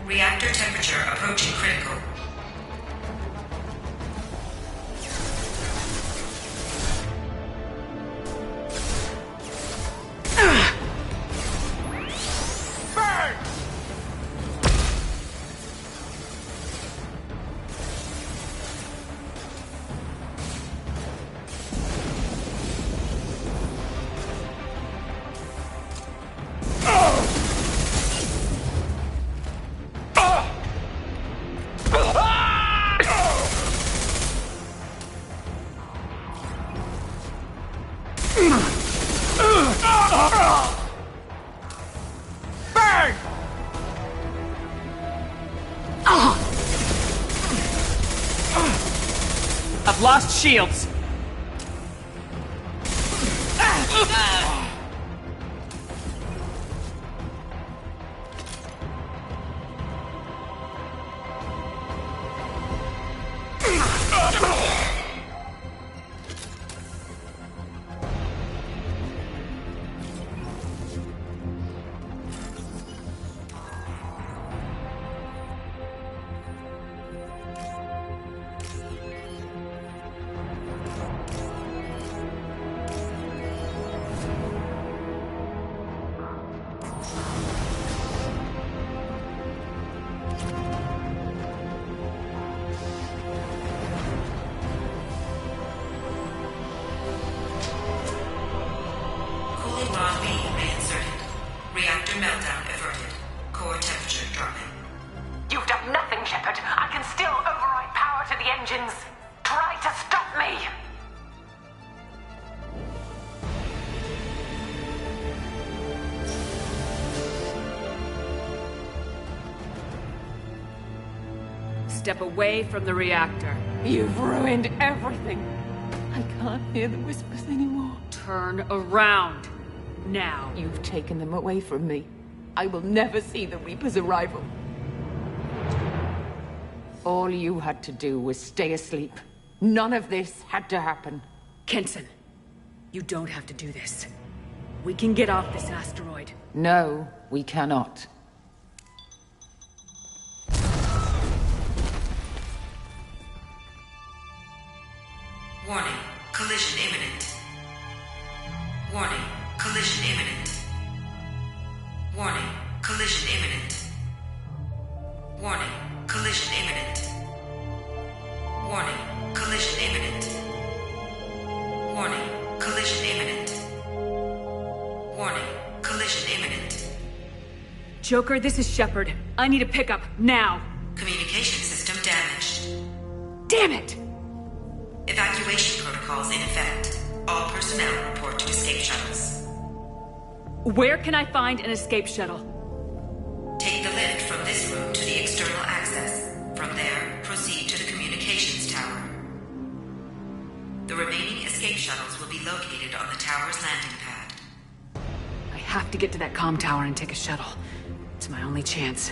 Reactor temperature approaching critical. I've lost shields. Meltdown averted. Core temperature dropping. You've done nothing, Shepard. I can still override power to the engines. Try to stop me! Step away from the reactor. You've ruined everything. I can't hear the whispers anymore. Turn around. Now. You've taken them away from me. I will never see the Reaper's arrival. All you had to do was stay asleep. None of this had to happen. Kenson, you don't have to do this. We can get off this asteroid. No, we cannot. Warning, collision imminent. Warning, collision imminent. Warning, collision imminent. Warning, collision imminent. Warning, collision imminent. Warning, collision imminent. Warning, collision imminent. Joker, this is Shepard. I need a pickup, now. Communication system damaged. Damn it! Evacuation protocols in effect. All personnel report to escape shuttles. Where can I find an escape shuttle? Take the lift from this room to the external access. From there, proceed to the communications tower. The remaining escape shuttles will be located on the tower's landing pad. I have to get to that comm tower and take a shuttle. It's my only chance.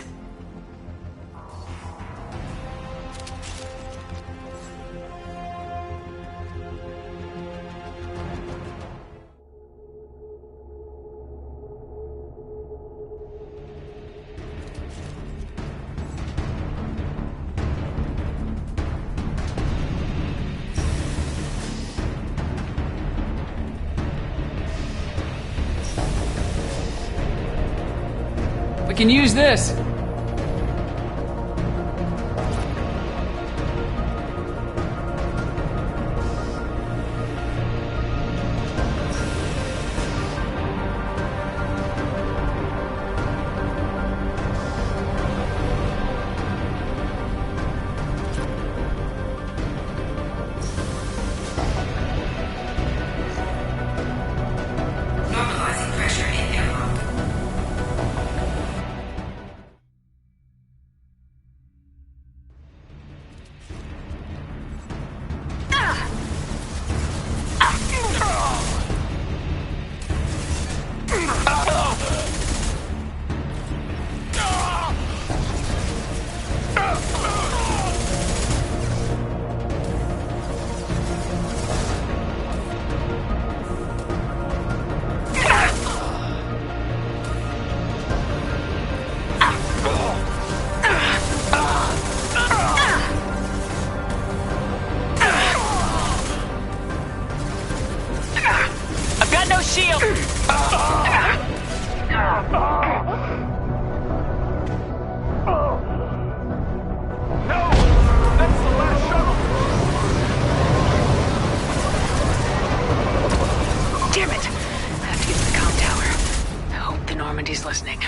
We can use this. Normalizing pressure in airlock. I've got no shield! Damn it! I have to get to the comm tower. I hope the Normandy's listening.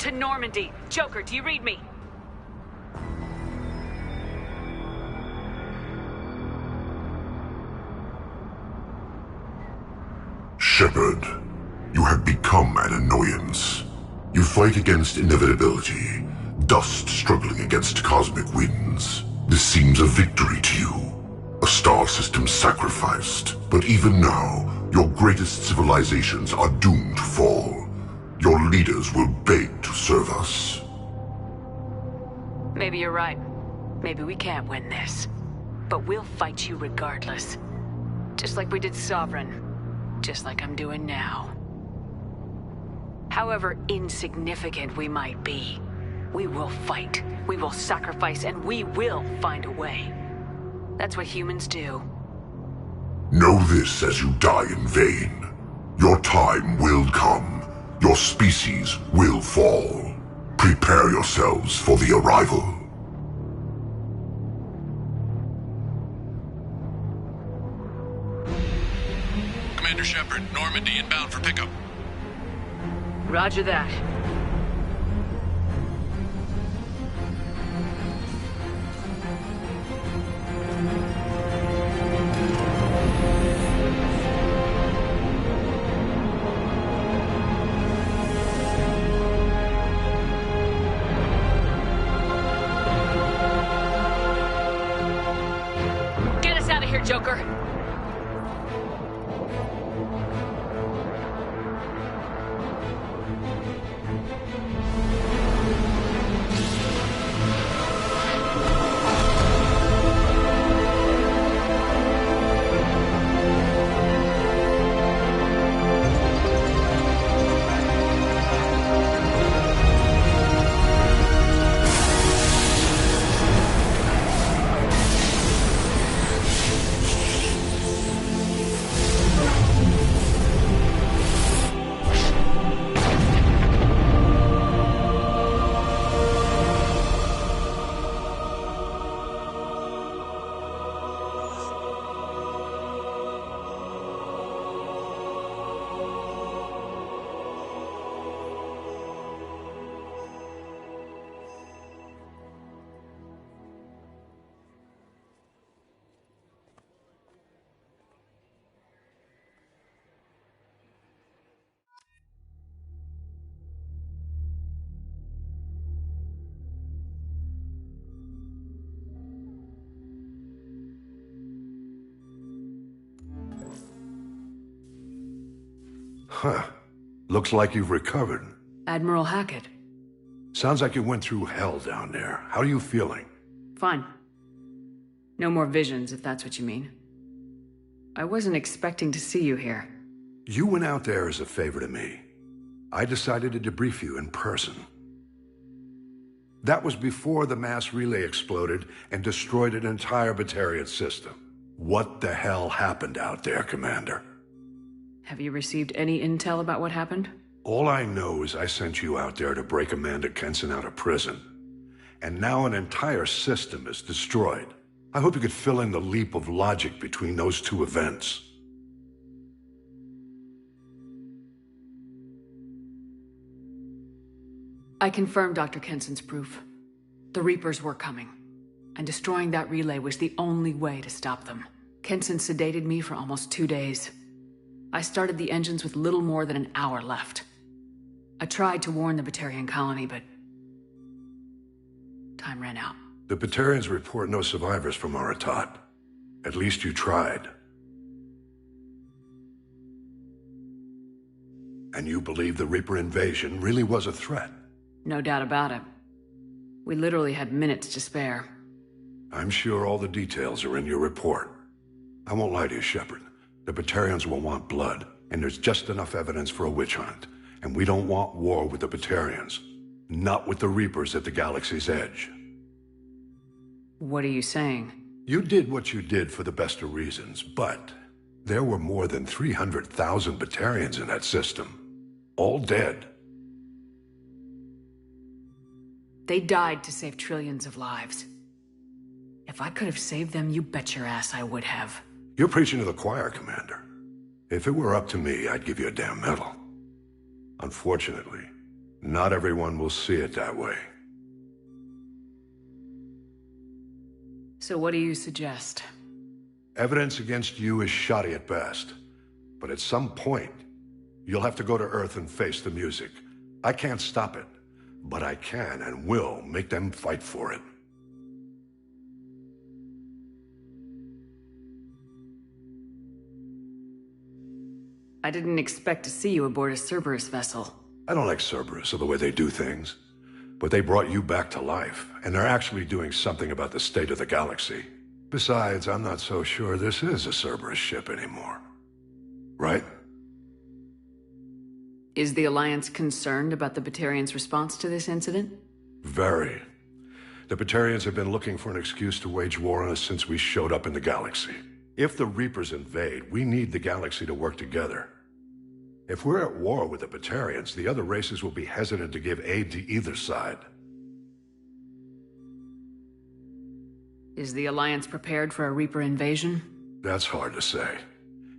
To Normandy. Joker, do you read me? Shepard, you have become an annoyance. You fight against inevitability, dust struggling against cosmic winds. This seems a victory to you. A star system sacrificed. But even now, your greatest civilizations are doomed to fall. Your leaders will beg to serve us. Maybe you're right. Maybe we can't win this. But we'll fight you regardless. Just like we did Sovereign. Just like I'm doing now. However insignificant we might be, we will fight, we will sacrifice, and we will find a way. That's what humans do. Know this as you die in vain. Your time will come. Your species will fall. Prepare yourselves for the arrival. Commander Shepard, Normandy inbound for pickup. Roger that. Get us out of here, Joker. Huh. Looks like you've recovered. Admiral Hackett. Sounds like you went through hell down there. How are you feeling? Fine. No more visions, if that's what you mean. I wasn't expecting to see you here. You went out there as a favor to me. I decided to debrief you in person. That was before the mass relay exploded and destroyed an entire Batarian system. What the hell happened out there, Commander? Have you received any intel about what happened? All I know is I sent you out there to break Amanda Kenson out of prison. And now an entire system is destroyed. I hope you could fill in the leap of logic between those two events. I confirmed Dr. Kenson's proof. The Reapers were coming, and destroying that relay was the only way to stop them. Kenson sedated me for almost 2 days. I started the engines with little more than an hour left. I tried to warn the Batarian colony, but time ran out. The Batarians report no survivors from Aratat. At least you tried. And you believe the Reaper invasion really was a threat? No doubt about it. We literally had minutes to spare. I'm sure all the details are in your report. I won't lie to you, Shepard. The Batarians will want blood, and there's just enough evidence for a witch hunt. And we don't want war with the Batarians. Not with the Reapers at the galaxy's edge. What are you saying? You did what you did for the best of reasons, but there were more than 300,000 Batarians in that system. All dead. They died to save trillions of lives. If I could have saved them, you bet your ass I would have. You're preaching to the choir, Commander. If it were up to me, I'd give you a damn medal. Unfortunately, Not everyone will see it that way. So what do you suggest? Evidence against you is shoddy at best. But at some point, you'll have to go to Earth and face the music. I can't stop it, but I can and will make them fight for it. I didn't expect to see you aboard a Cerberus vessel. I don't like Cerberus or the way they do things. But they brought you back to life, and they're actually doing something about the state of the galaxy. Besides, I'm not so sure this is a Cerberus ship anymore. Right? Is the Alliance concerned about the Batarians' response to this incident? Very. The Batarians have been looking for an excuse to wage war on us since we showed up in the galaxy. If the Reapers invade, we need the galaxy to work together. If we're at war with the Batarians, the other races will be hesitant to give aid to either side. Is the Alliance prepared for a Reaper invasion? That's hard to say.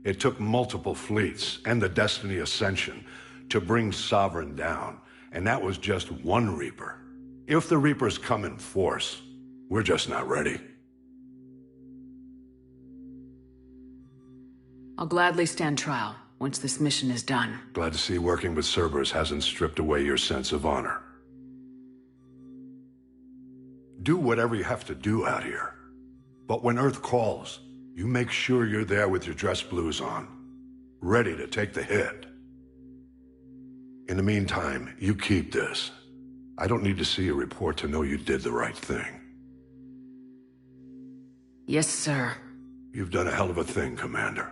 It took multiple fleets and the Destiny Ascension to bring Sovereign down, and that was just one Reaper. If the Reapers come in force, we're just not ready. I'll gladly stand trial once this mission is done. Glad to see working with Cerberus hasn't stripped away your sense of honor. Do whatever you have to do out here. But when Earth calls, you make sure you're there with your dress blues on, ready to take the hit. In the meantime, you keep this. I don't need to see a report to know you did the right thing. Yes, sir. You've done a hell of a thing, Commander.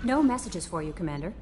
No messages for you, Commander.